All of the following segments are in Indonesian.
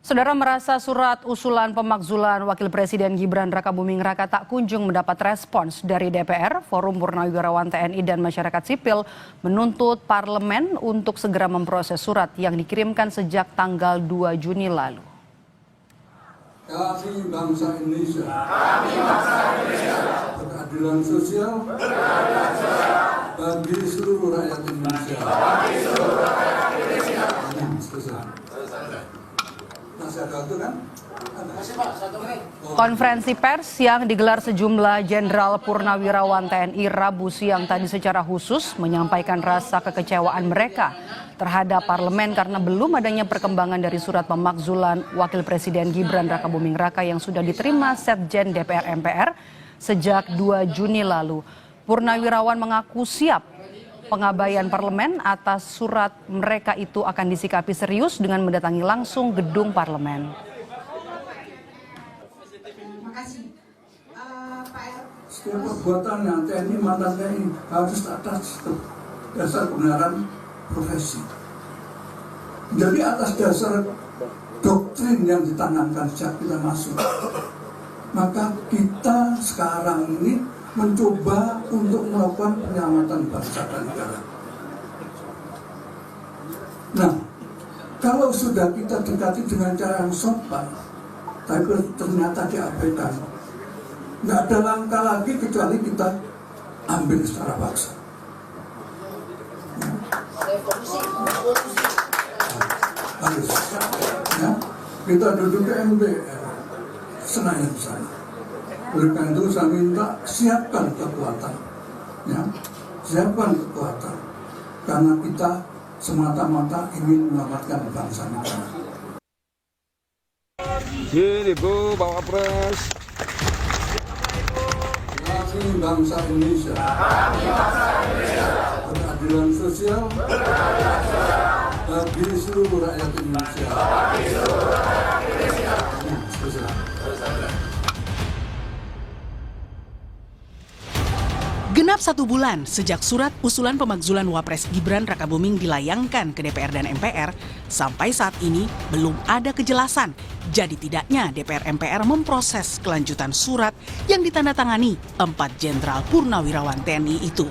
Saudara merasa surat usulan pemakzulan Wakil Presiden Gibran Rakabuming Raka tak kunjung mendapat respons dari DPR, Forum Purnawirawan TNI dan Masyarakat Sipil menuntut parlemen untuk segera memproses surat yang dikirimkan sejak tanggal 2 Juni lalu. Kami bangsa Indonesia. Berkeadilan sosial. Bagi seluruh rakyat Indonesia. Konferensi pers yang digelar sejumlah Jenderal Purnawirawan TNI Rabu siang tadi secara khusus menyampaikan rasa kekecewaan mereka terhadap parlemen karena belum adanya perkembangan dari surat pemakzulan Wakil Presiden Gibran Rakabuming Raka yang sudah diterima Setjen DPR MPR sejak 2 Juni lalu. Purnawirawan mengaku siap pengabaian parlemen atas surat mereka itu akan disikapi serius dengan mendatangi langsung gedung parlemen. Setiap perbuatan yang TNI mantan TNI harus atas dasar kebenaran profesi. Jadi atas dasar doktrin yang ditanamkan sejak kita masuk, maka kita sekarang ini mencoba untuk melakukan penyelamatan bangsa dan negara. Nah, kalau sudah kita dekati dengan cara yang sopan, tapi ternyata diabaikan, nggak ada langkah lagi kecuali kita ambil secara paksa. Harus, ya, kita duduk ke MPR Senayan sana. Oleh karena itu saya minta siapkan kekuatan, ya, siapkan kekuatan, karena kita semata-mata ingin menyelamatkan bangsa negara. Ini Bu, Bapak Pres. Kami bangsa Indonesia. Berkeadilan sosial. Bagi seluruh rakyat Indonesia. Genap 1 bulan sejak surat usulan pemakzulan Wapres Gibran Rakabuming dilayangkan ke DPR dan MPR, sampai saat ini belum ada kejelasan. Jadi tidaknya DPR MPR memproses kelanjutan surat yang ditandatangani 4 Jenderal Purnawirawan TNI itu.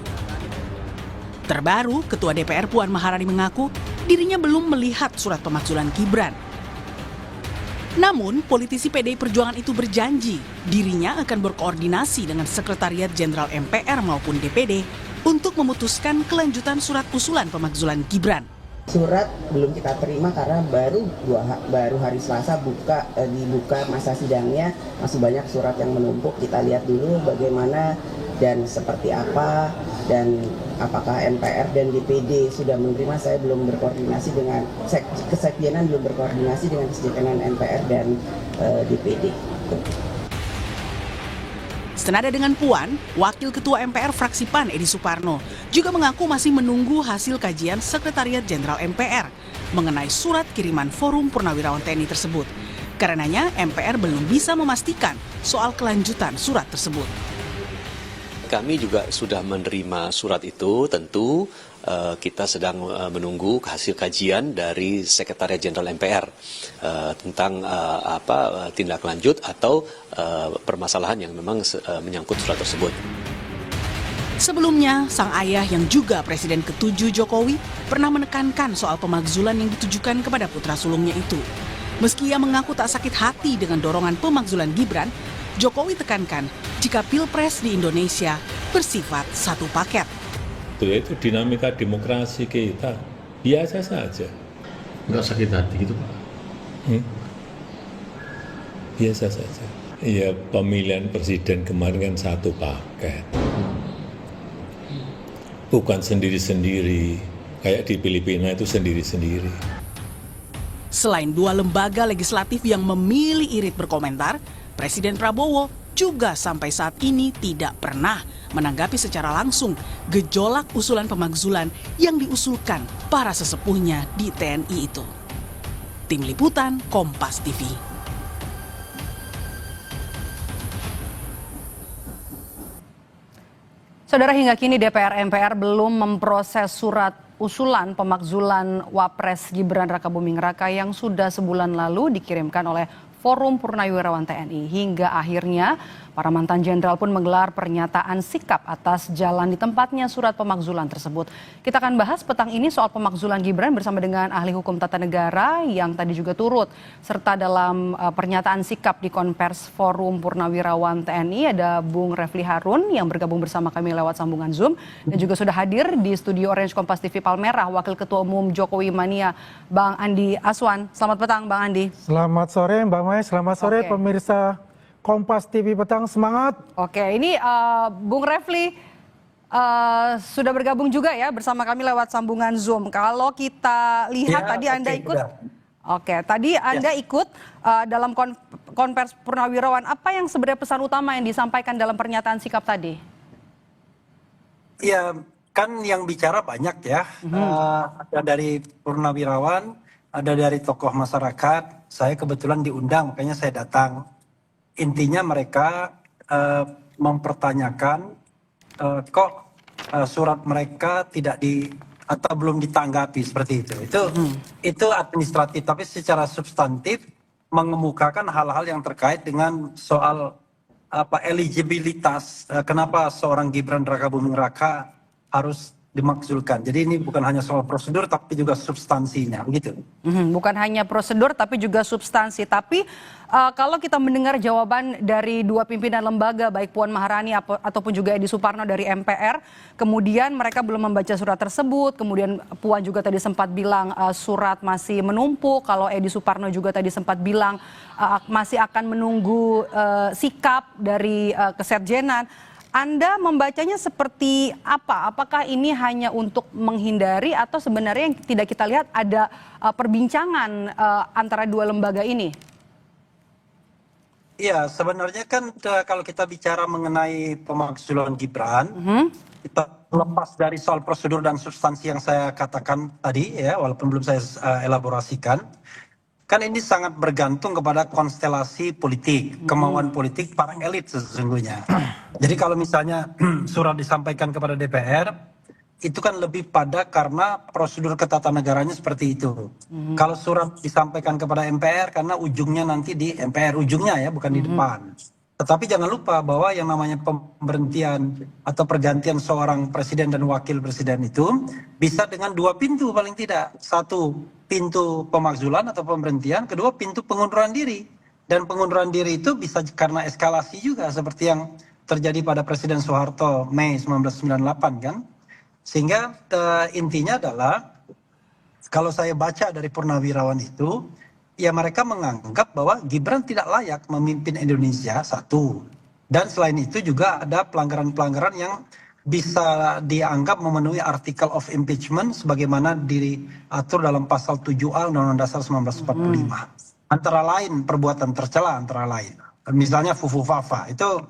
Terbaru, Ketua DPR Puan Maharani mengaku dirinya belum melihat surat pemakzulan Gibran. Namun, politisi PDI Perjuangan itu berjanji dirinya akan berkoordinasi dengan Sekretariat Jenderal MPR maupun DPD untuk memutuskan kelanjutan surat usulan pemakzulan Gibran. Surat belum kita terima karena baru hari Selasa dibuka masa sidangnya, masih banyak surat yang menumpuk. Kita lihat dulu bagaimana dan seperti apa, dan apakah MPR dan DPD sudah menerima. Saya belum berkoordinasi dengan Kesekjenan, belum berkoordinasi dengan Kesekjenan MPR dan DPD. Senada dengan Puan, Wakil Ketua MPR fraksi PAN Edi Suparno juga mengaku masih menunggu hasil kajian Sekretariat Jenderal MPR mengenai surat kiriman Forum Purnawirawan TNI tersebut. Karenanya MPR belum bisa memastikan soal kelanjutan surat tersebut. Kami juga sudah menerima surat itu, tentu kita sedang menunggu hasil kajian dari Sekretariat Jenderal MPR tentang tindak lanjut atau permasalahan yang memang menyangkut surat tersebut. Sebelumnya, sang ayah yang juga Presiden ke-7 Jokowi pernah menekankan soal pemakzulan yang ditujukan kepada putra sulungnya itu. Meski ia mengaku tak sakit hati dengan dorongan pemakzulan Gibran, Jokowi tekankan jika Pilpres di Indonesia bersifat satu paket. Itu dinamika demokrasi kita, biasa saja. Nggak sakit hati gitu Pak? Biasa saja. Ya, pemilihan presiden kemarin kan satu paket. Bukan sendiri-sendiri, kayak di Filipina itu sendiri-sendiri. Selain 2 lembaga legislatif yang memilih irit berkomentar, Presiden Prabowo juga sampai saat ini tidak pernah menanggapi secara langsung gejolak usulan pemakzulan yang diusulkan para sesepuhnya di TNI itu. Tim Liputan Kompas TV. Saudara, hingga kini DPR MPR belum memproses surat usulan pemakzulan Wapres Gibran Rakabuming Raka yang sudah sebulan lalu dikirimkan oleh Forum Purnawirawan TNI. Hingga akhirnya para mantan jenderal pun menggelar pernyataan sikap atas jalan di tempatnya surat pemakzulan tersebut. Kita akan bahas petang ini soal pemakzulan Gibran bersama dengan ahli hukum tata negara yang tadi juga turut serta dalam pernyataan sikap di Konvers Forum Purnawirawan TNI. Ada Bung Refli Harun yang bergabung bersama kami lewat sambungan Zoom dan juga sudah hadir di studio Orange Kompas TV Palmerah Wakil Ketua Umum Jokowi Mania Bang Andi Aswan. Selamat petang Bang Andi. Selamat sore Mbak Mai, selamat sore pemirsa Kompas TV Petang, semangat. Oke, ini Bung Refli sudah bergabung juga ya bersama kami lewat sambungan Zoom. Kalau kita lihat tadi Anda ikut, tadi Anda ikut dalam Konvers Purnawirawan. Apa yang sebenarnya pesan utama yang disampaikan dalam pernyataan sikap tadi? Ya, kan yang bicara banyak ya. Ada dari Purnawirawan, ada dari tokoh masyarakat. Saya kebetulan diundang, makanya saya datang. Intinya mereka mempertanyakan kok surat mereka tidak atau belum ditanggapi seperti itu. Itu administratif, tapi secara substantif mengemukakan hal-hal yang terkait dengan soal eligibilitas. Kenapa seorang Gibran Rakabuming Raka harus dimaksudkan. Jadi ini bukan hanya soal prosedur tapi juga substansinya, begitu. Bukan hanya prosedur tapi juga substansi. Tapi kalau kita mendengar jawaban dari dua pimpinan lembaga baik Puan Maharani ataupun juga Edi Suparno dari MPR, kemudian mereka belum membaca surat tersebut. Kemudian Puan juga tadi sempat bilang surat masih menumpuk. Kalau Edi Suparno juga tadi sempat bilang masih akan menunggu sikap dari Kesekjenan. Anda membacanya seperti apa? Apakah ini hanya untuk menghindari atau sebenarnya yang tidak kita lihat ada perbincangan antara dua lembaga ini? Iya, sebenarnya kan kalau kita bicara mengenai pemakzulan Gibran, kita lepas dari soal prosedur dan substansi yang saya katakan tadi ya, walaupun belum saya elaborasikan. Kan ini sangat bergantung kepada konstelasi politik, kemauan politik para elit sesungguhnya. Jadi kalau misalnya surat disampaikan kepada DPR, itu kan lebih pada karena prosedur ketatanegaranya seperti itu. Kalau surat disampaikan kepada MPR karena ujungnya nanti di MPR, ujungnya ya, bukan di depan. Tetapi jangan lupa bahwa yang namanya pemberhentian atau pergantian seorang presiden dan wakil presiden itu bisa dengan dua pintu paling tidak. Satu, pintu pemakzulan atau pemberhentian. Kedua, pintu pengunduran diri. Dan pengunduran diri itu bisa karena eskalasi juga seperti yang terjadi pada Presiden Soeharto Mei 1998 kan. Sehingga intinya adalah kalau saya baca dari Purnawirawan itu, ya mereka menganggap bahwa Gibran tidak layak memimpin Indonesia, satu. Dan selain itu juga ada pelanggaran-pelanggaran yang bisa dianggap memenuhi artikel of impeachment sebagaimana diatur dalam pasal 7A Undang-Undang Dasar 1945. Antara lain perbuatan tercela antara lain. Misalnya Fufu Fafa itu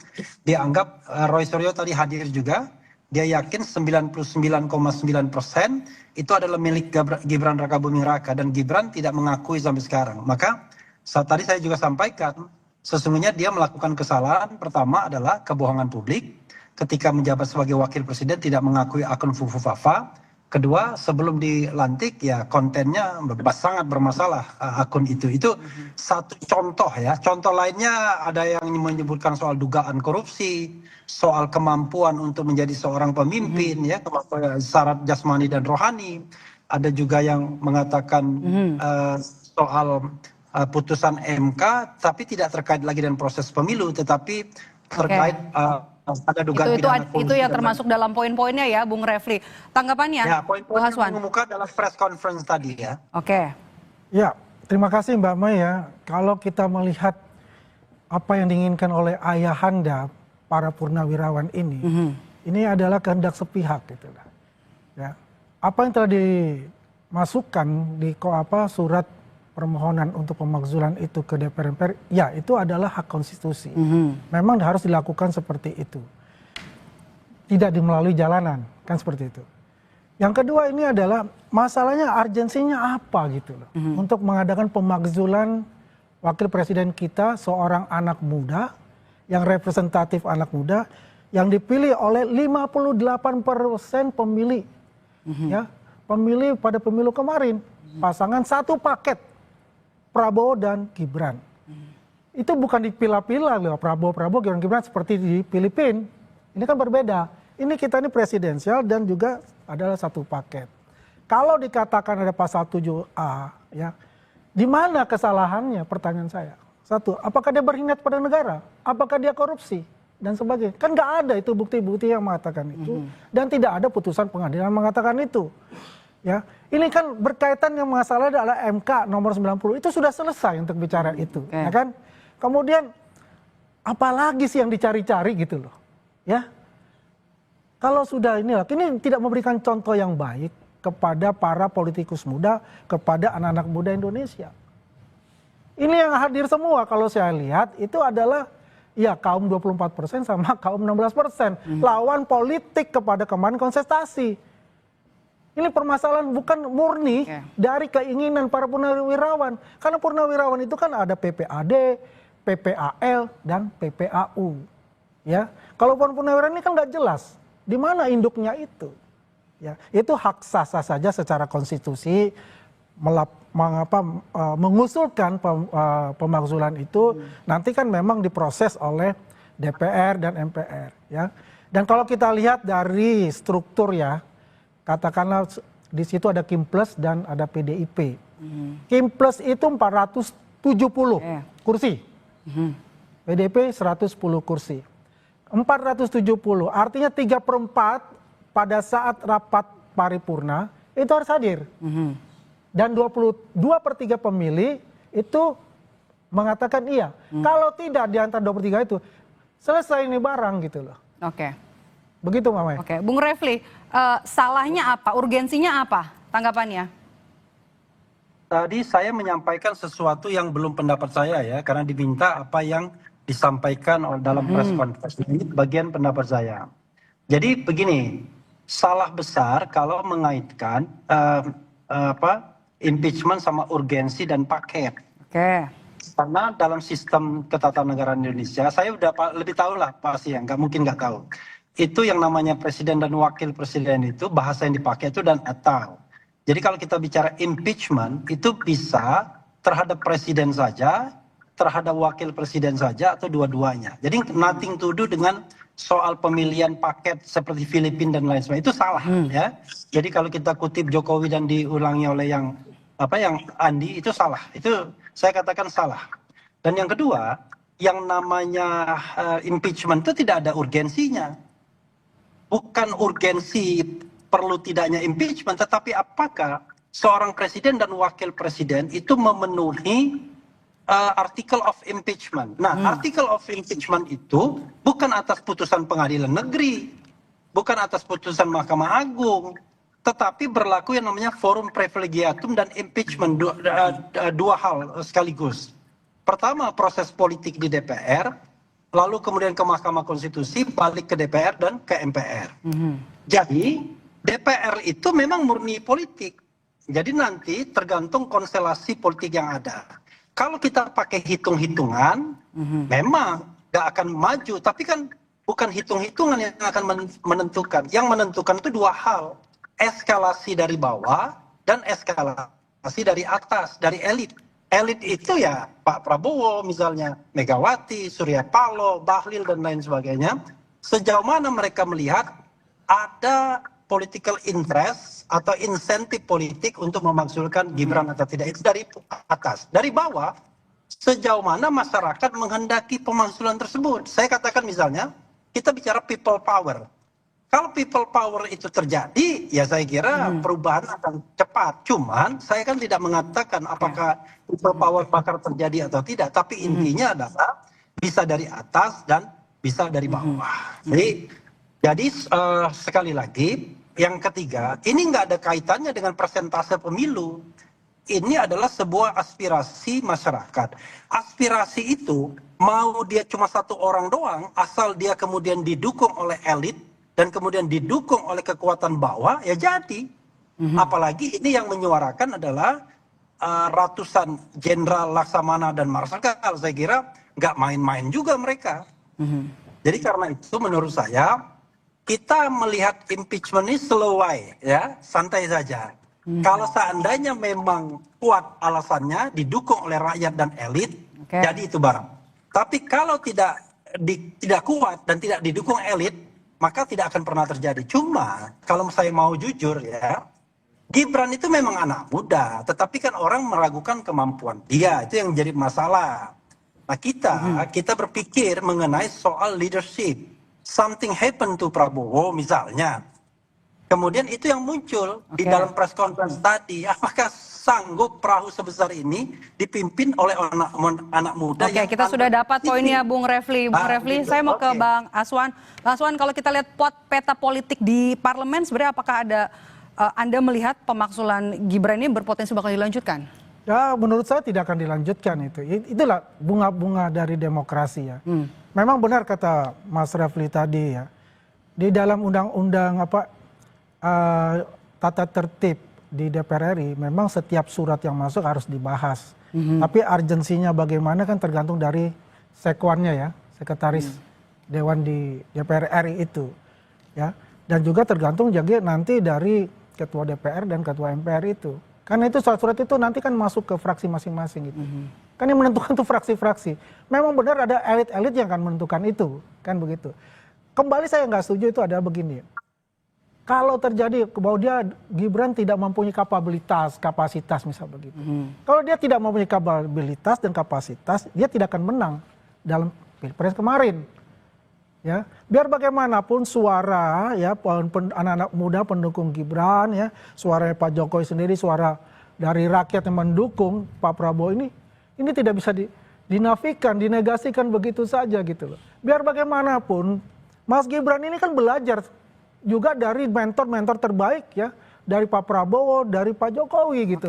dianggap Roy Suryo tadi hadir juga. Dia yakin 99,9% itu adalah milik Gibran Rakabuming Raka dan Gibran tidak mengakui sampai sekarang. Maka tadi saya juga sampaikan sesungguhnya dia melakukan kesalahan. Pertama adalah kebohongan publik ketika menjabat sebagai wakil presiden tidak mengakui akun Fufu Fafa. Kedua, sebelum dilantik ya kontennya sangat bermasalah akun itu. Itu satu contoh ya. Contoh lainnya ada yang menyebutkan soal dugaan korupsi, soal kemampuan untuk menjadi seorang pemimpin ya, syarat jasmani dan rohani. Ada juga yang mengatakan soal putusan MK tapi tidak terkait lagi dengan proses pemilu tetapi terkait ada dugaan itu yang termasuk dalam poin-poinnya ya Bung Refli. Tanggapannya ya, poin-poin yang mengemuka adalah press conference tadi ya. Ya, terima kasih Mbak Mai ya. Kalau kita melihat apa yang diinginkan oleh ayahanda para purnawirawan ini adalah kehendak sepihak gitu lah. Ya. Apa yang telah dimasukkan di surat permohonan untuk pemakzulan itu ke DPR MPR, ya itu adalah hak konstitusi. Memang harus dilakukan seperti itu. Tidak melalui jalanan, kan seperti itu. Yang kedua ini adalah masalahnya urgensinya apa gitu loh. Untuk mengadakan pemakzulan wakil presiden kita seorang anak muda, yang representatif anak muda, yang dipilih oleh 58% pemilih. Ya, pemilih pada pemilu kemarin. Pasangan satu paket, Prabowo dan Gibran. Itu bukan dipilah-pilah loh, Prabowo, Gibran seperti di Filipina. Ini kan berbeda. Ini kita ini presidensial dan juga adalah satu paket. Kalau dikatakan ada pasal 7A, ya, di mana kesalahannya? Pertanyaan saya. Satu, apakah dia berkhianat pada negara? Apakah dia korupsi? Dan sebagainya. Kan nggak ada itu bukti-bukti yang mengatakan itu. Dan tidak ada putusan pengadilan yang mengatakan itu. Ya, ini kan berkaitan yang masalah adalah MK nomor 90. Itu sudah selesai untuk bicara itu. Ya kan? Kemudian, apalagi sih yang dicari-cari gitu loh. Ya, kalau sudah inilah, ini tidak memberikan contoh yang baik kepada para politikus muda, kepada anak-anak muda Indonesia. Ini yang hadir semua kalau saya lihat itu adalah ya kaum 24% sama kaum 16%. Lawan politik kepada kemarin kontestasi. Ini permasalahan bukan murni dari keinginan para purnawirawan. Karena purnawirawan itu kan ada PPAD, PPAL, dan PPAU. Ya, kalau purnawirawan ini kan nggak jelas di mana induknya itu. Ya, itu hak sah-sah saja secara konstitusi mengusulkan pemakzulan itu nanti kan memang diproses oleh DPR dan MPR, ya. Dan kalau kita lihat dari struktur ya, katakanlah di situ ada Kim Plus dan ada PDIP. Kim Plus itu 470 kursi. PDIP 110 kursi. 470 artinya 3/4 pada saat rapat paripurna itu harus hadir. Dan 22/3 pemilih itu mengatakan iya. Kalau tidak di antara 23 itu, selesai ini barang gitu loh. Oke. Begitu Mbak Mai. Oke, Bung Refli, salahnya apa? Urgensinya apa? Tanggapannya? Tadi saya menyampaikan sesuatu yang belum pendapat saya ya, karena diminta apa yang disampaikan dalam press conference. Ini bagian pendapat saya. Jadi begini, salah besar kalau mengaitkan impeachment sama urgensi dan paket. Oke. Karena dalam sistem ketatanegaraan Indonesia, saya udah lebih tahu lah pasti ya, nggak mungkin nggak tahu. Itu yang namanya presiden dan wakil presiden itu bahasa yang dipakai itu dan atau. Jadi kalau kita bicara impeachment itu bisa terhadap presiden saja, terhadap wakil presiden saja atau dua-duanya. Jadi nothing to do dengan soal pemilihan paket seperti Filipina dan lain sebagainya itu salah ya. Jadi kalau kita kutip Jokowi dan diulangi oleh yang Andi itu salah. Itu saya katakan salah. Dan yang kedua, yang namanya impeachment itu tidak ada urgensinya. Bukan urgensi perlu tidaknya impeachment, tetapi apakah seorang presiden dan wakil presiden itu memenuhi article of impeachment. Nah, article of impeachment itu bukan atas putusan pengadilan negeri, bukan atas putusan Mahkamah Agung, tetapi berlaku yang namanya forum privilegiatum dan impeachment, dua hal sekaligus. Pertama, proses politik di DPR, lalu kemudian ke Mahkamah Konstitusi, balik ke DPR dan ke MPR. Jadi, DPR itu memang murni politik. Jadi nanti tergantung konstelasi politik yang ada. Kalau kita pakai hitung-hitungan, memang nggak akan maju. Tapi kan bukan hitung-hitungan yang akan menentukan. Yang menentukan itu dua hal. Eskalasi dari bawah dan eskalasi dari atas, dari elit. Elit itu ya Pak Prabowo misalnya, Megawati, Surya Paloh, Bahlil dan lain sebagainya. Sejauh mana mereka melihat ada political interest atau insentif politik untuk memakzulkan Gibran atau tidak, itu dari atas. Dari bawah, sejauh mana masyarakat menghendaki pemakzulan tersebut. Saya katakan misalnya, kita bicara people power. Kalau people power itu terjadi, ya saya kira perubahan akan cepat. Cuman saya kan tidak mengatakan apakah people power bakal terjadi atau tidak. Tapi intinya adalah bisa dari atas dan bisa dari bawah. Jadi sekali lagi, yang ketiga, ini nggak ada kaitannya dengan persentase pemilu. Ini adalah sebuah aspirasi masyarakat. Aspirasi itu mau dia cuma satu orang doang, asal dia kemudian didukung oleh elit dan kemudian didukung oleh kekuatan bawah, ya jadi. Apalagi ini yang menyuarakan adalah ratusan jenderal Laksamana dan Marsikal. Saya kira nggak main-main juga mereka. Jadi karena itu menurut saya, kita melihat impeachment ini slow way, ya, santai saja. Kalau seandainya memang kuat alasannya, didukung oleh rakyat dan elit, jadi itu barang. Tapi kalau tidak kuat dan tidak didukung elit, maka tidak akan pernah terjadi. Cuma kalau saya mau jujur ya, Gibran itu memang anak muda, tetapi kan orang meragukan kemampuan dia, itu yang menjadi masalah. Nah kita berpikir mengenai soal leadership. Something happen to Prabowo misalnya. Kemudian itu yang muncul di dalam press conference tadi. Apakah sanggup perahu sebesar ini dipimpin oleh anak muda? Oke, kita sudah dapat poinnya Bung Refli. Bung Refli, saya mau ke Bang Aswan. Bang Aswan, kalau kita lihat peta politik di parlemen, sebenarnya apakah ada Anda melihat pemakzulan Gibran ini berpotensi bakal dilanjutkan? Ya, menurut saya tidak akan dilanjutkan itu. Itulah bunga-bunga dari demokrasi ya. Memang benar kata Mas Refli tadi ya. Di dalam undang-undang tata tertib di DPR RI memang setiap surat yang masuk harus dibahas. Tapi urgensinya bagaimana kan tergantung dari sekwannya ya, sekretaris Dewan di DPR RI itu. Ya. Dan juga tergantung juga nanti dari ketua DPR dan ketua MPR itu. Karena itu surat-surat itu nanti kan masuk ke fraksi masing-masing gitu. Kan yang menentukan tuh fraksi-fraksi. Memang benar ada elit-elit yang akan menentukan itu, kan begitu. Kembali saya nggak setuju itu adalah begini. Kalau terjadi bahwa Gibran tidak mempunyai kapasitas misal begitu. Kalau dia tidak mempunyai kapabilitas dan kapasitas, dia tidak akan menang dalam Pilpres kemarin. Ya, biar bagaimanapun suara ya anak-anak muda pendukung Gibran ya, suara Pak Jokowi sendiri, suara dari rakyat yang mendukung Pak Prabowo ini tidak bisa dinafikan, dinegasikan begitu saja gitu loh. Biar bagaimanapun Mas Gibran ini kan belajar juga dari mentor-mentor terbaik ya, dari Pak Prabowo, dari Pak Jokowi gitu.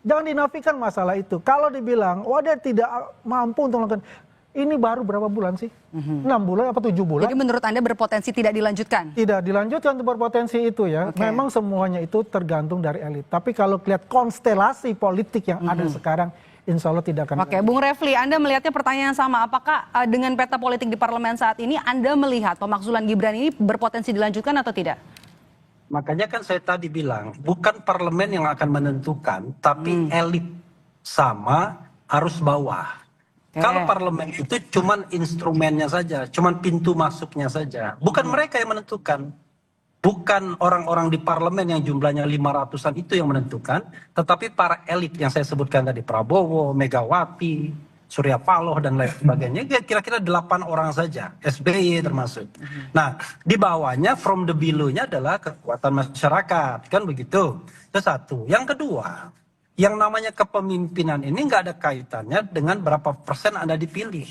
Jangan dinafikan masalah itu. Kalau dibilang, wah dia tidak mampu untuk melakukan, ini baru berapa bulan sih? 6 bulan apa 7 bulan? Jadi menurut Anda berpotensi tidak dilanjutkan? Tidak dilanjutkan untuk berpotensi itu ya. Memang semuanya itu tergantung dari elit. Tapi kalau lihat konstelasi politik yang ada sekarang, insya Allah tidak akan. Bung Refli, Anda melihatnya pertanyaan yang sama. Apakah dengan peta politik di parlemen saat ini, Anda melihat pemakzulan Gibran ini berpotensi dilanjutkan atau tidak? Makanya kan saya tadi bilang, bukan parlemen yang akan menentukan, tapi elit sama arus bawah. Kalau parlemen itu cuman instrumennya saja, cuman pintu masuknya saja. Bukan mereka yang menentukan. Bukan orang-orang di parlemen yang jumlahnya 500-an itu yang menentukan, tetapi para elit yang saya sebutkan tadi, Prabowo, Megawati, Surya Paloh dan lain sebagainya, kira-kira 8 orang saja, SBY termasuk. Nah, di bawahnya from the below-nya adalah kekuatan masyarakat, kan begitu. Itu satu. Yang kedua, yang namanya kepemimpinan ini nggak ada kaitannya dengan berapa persen Anda dipilih.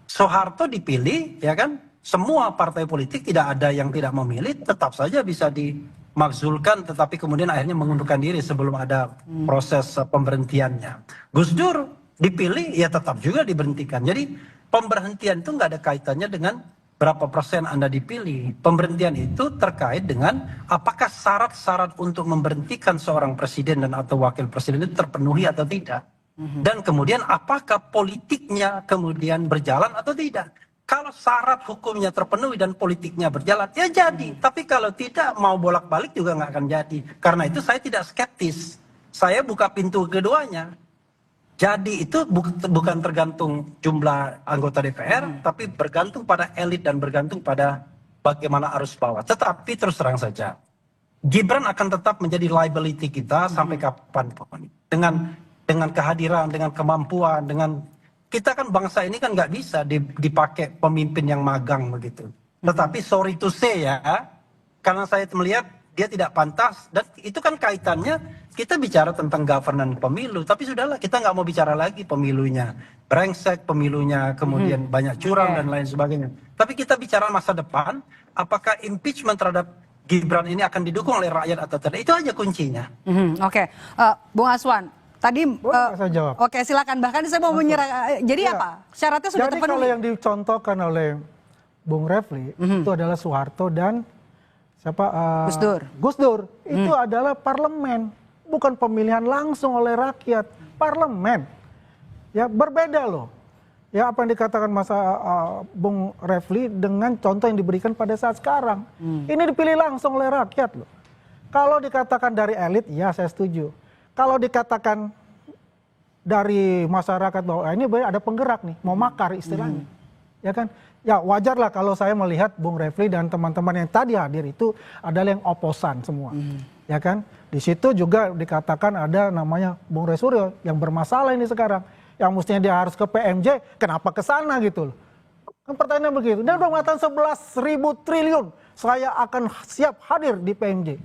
Soeharto dipilih, ya kan? Semua partai politik tidak ada yang tidak memilih, tetap saja bisa dimakzulkan, tetapi kemudian akhirnya mengundurkan diri sebelum ada proses pemberhentiannya. Gus Dur dipilih, ya tetap juga diberhentikan. Jadi pemberhentian itu nggak ada kaitannya dengan berapa persen Anda dipilih. Pemberhentian itu terkait dengan apakah syarat-syarat untuk memberhentikan seorang presiden dan atau wakil presiden itu terpenuhi atau tidak. Dan kemudian apakah politiknya kemudian berjalan atau tidak. Kalau syarat hukumnya terpenuhi dan politiknya berjalan, ya jadi. Tapi kalau tidak, mau bolak-balik juga nggak akan jadi. Karena itu saya tidak skeptis. Saya buka pintu keduanya. Jadi itu bukan tergantung jumlah anggota DPR, tapi bergantung pada elit dan bergantung pada bagaimana arus bawah. Tetapi terus terang saja, Gibran akan tetap menjadi liability kita sampai kapanpun. Dengan kehadiran, dengan kemampuan, dengan kita kan bangsa ini kan nggak bisa dipakai pemimpin yang magang begitu. Tetapi sorry to say ya, karena saya melihat dia tidak pantas dan itu kan kaitannya kita bicara tentang governance pemilu, tapi sudahlah kita nggak mau bicara lagi pemilunya brengsek, pemilunya kemudian banyak curang dan lain sebagainya. Tapi kita bicara masa depan, apakah impeachment terhadap Gibran ini akan didukung oleh rakyat atau tidak? Itu aja kuncinya. Bung Aswan, tadi saya jawab. Oke, silakan. Bahkan saya mau menyerah. Jadi apa? Syaratnya sudah terpenuhi. Jadi kalau yang dicontohkan oleh Bung Refli itu adalah Soeharto dan Gus Dur. Itu adalah parlemen, bukan pemilihan langsung oleh rakyat, parlemen. Ya berbeda loh. Ya apa yang dikatakan Bung Refli dengan contoh yang diberikan pada saat sekarang. Ini dipilih langsung oleh rakyat loh. Kalau dikatakan dari elit, ya saya setuju. Kalau dikatakan dari masyarakat bahwa ini ada penggerak nih, mau makar istilahnya, ya kan? Ya wajar lah kalau saya melihat Bung Refli dan teman-teman yang tadi hadir itu adalah yang oposan semua, ya kan? Di situ juga dikatakan ada namanya Bung Resuryo yang bermasalah ini sekarang, yang mestinya dia harus ke PMJ, kenapa ke sana gitu loh? Kan pertanyaan begitu. Dan udah mengatakan 11.000 triliun, saya akan siap hadir di PMJ.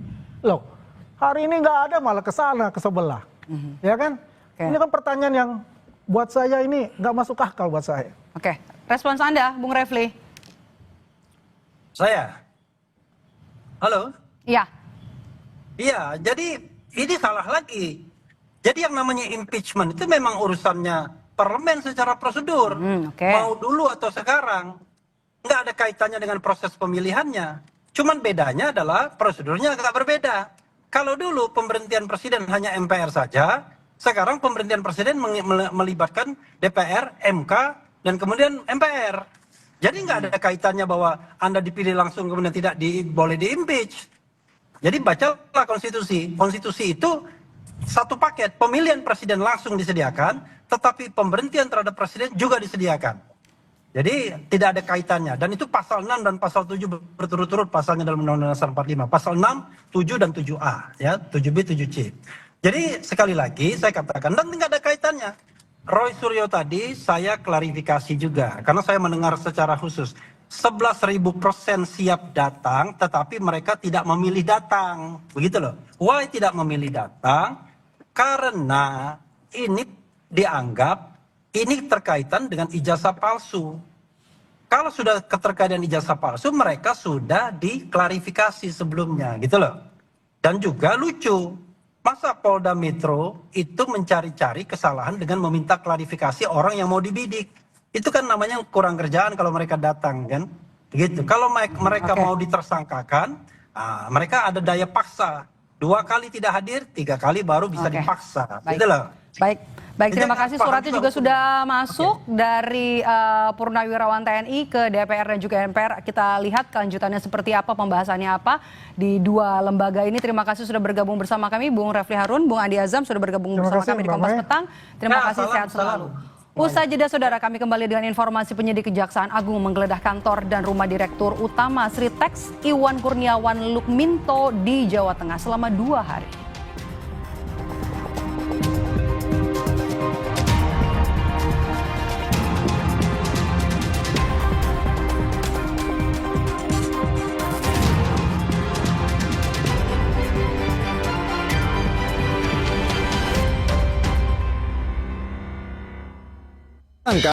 Loh, hari ini nggak ada malah ke sana, ke sebelah. Ya kan? Oke. Ini kan pertanyaan yang buat saya ini nggak masuk akal buat saya. Oke, respons Anda, Bung Refli. Saya. Halo? Iya. Iya, jadi ini salah lagi. Jadi yang namanya impeachment itu memang urusannya parlemen secara prosedur. Oke. Mau dulu atau sekarang. Nggak ada kaitannya dengan proses pemilihannya. Cuman bedanya adalah prosedurnya agak berbeda. Kalau dulu pemberhentian presiden hanya MPR saja, sekarang pemberhentian presiden melibatkan DPR, MK, dan kemudian MPR. Jadi nggak ada kaitannya bahwa Anda dipilih langsung kemudian tidak boleh di-impeach. Jadi bacalah konstitusi. Konstitusi itu satu paket, pemilihan presiden langsung disediakan, tetapi pemberhentian terhadap presiden juga disediakan. Jadi tidak ada kaitannya. Dan itu pasal 6 dan pasal 7 berturut-turut pasalnya dalam Undang-Undang Dasar 45. Pasal 6, 7 dan 7A, ya, 7B, 7C. Jadi sekali lagi saya katakan dan tidak ada kaitannya. Roy Suryo tadi saya klarifikasi juga karena saya mendengar secara khusus 11.000% siap datang, tetapi mereka tidak memilih datang, begitu loh. Why tidak memilih datang? Karena ini dianggap ini terkaitan dengan ijazah palsu. Kalau sudah keterkaitan ijazah palsu, mereka sudah diklarifikasi sebelumnya, gitu loh. Dan juga lucu, masa Polda Metro itu mencari-cari kesalahan dengan meminta klarifikasi orang yang mau dibidik. Itu kan namanya kurang kerjaan kalau mereka datang, kan? Gitu. Kalau mereka mau ditersangkakan, mereka ada daya paksa. 2 kali tidak hadir, 3 kali baru bisa dipaksa. Baik. Gitu loh. Baik, terima kasih. Suratnya juga sudah masuk dari Purnawirawan TNI ke DPR dan juga MPR. Kita lihat kelanjutannya seperti apa, pembahasannya apa di 2 lembaga ini. Terima kasih sudah bergabung bersama kami, Bung Refli Harun, Bung Andi Azam sudah bergabung bersama kami di Kompas Petang. Terima kasih, sehat selalu. Usai jeda saudara, kami kembali dengan informasi penyidik Kejaksaan Agung menggeledah kantor dan rumah Direktur Utama Sritex Iwan Kurniawan Lukminto di Jawa Tengah selama 2 hari. Angka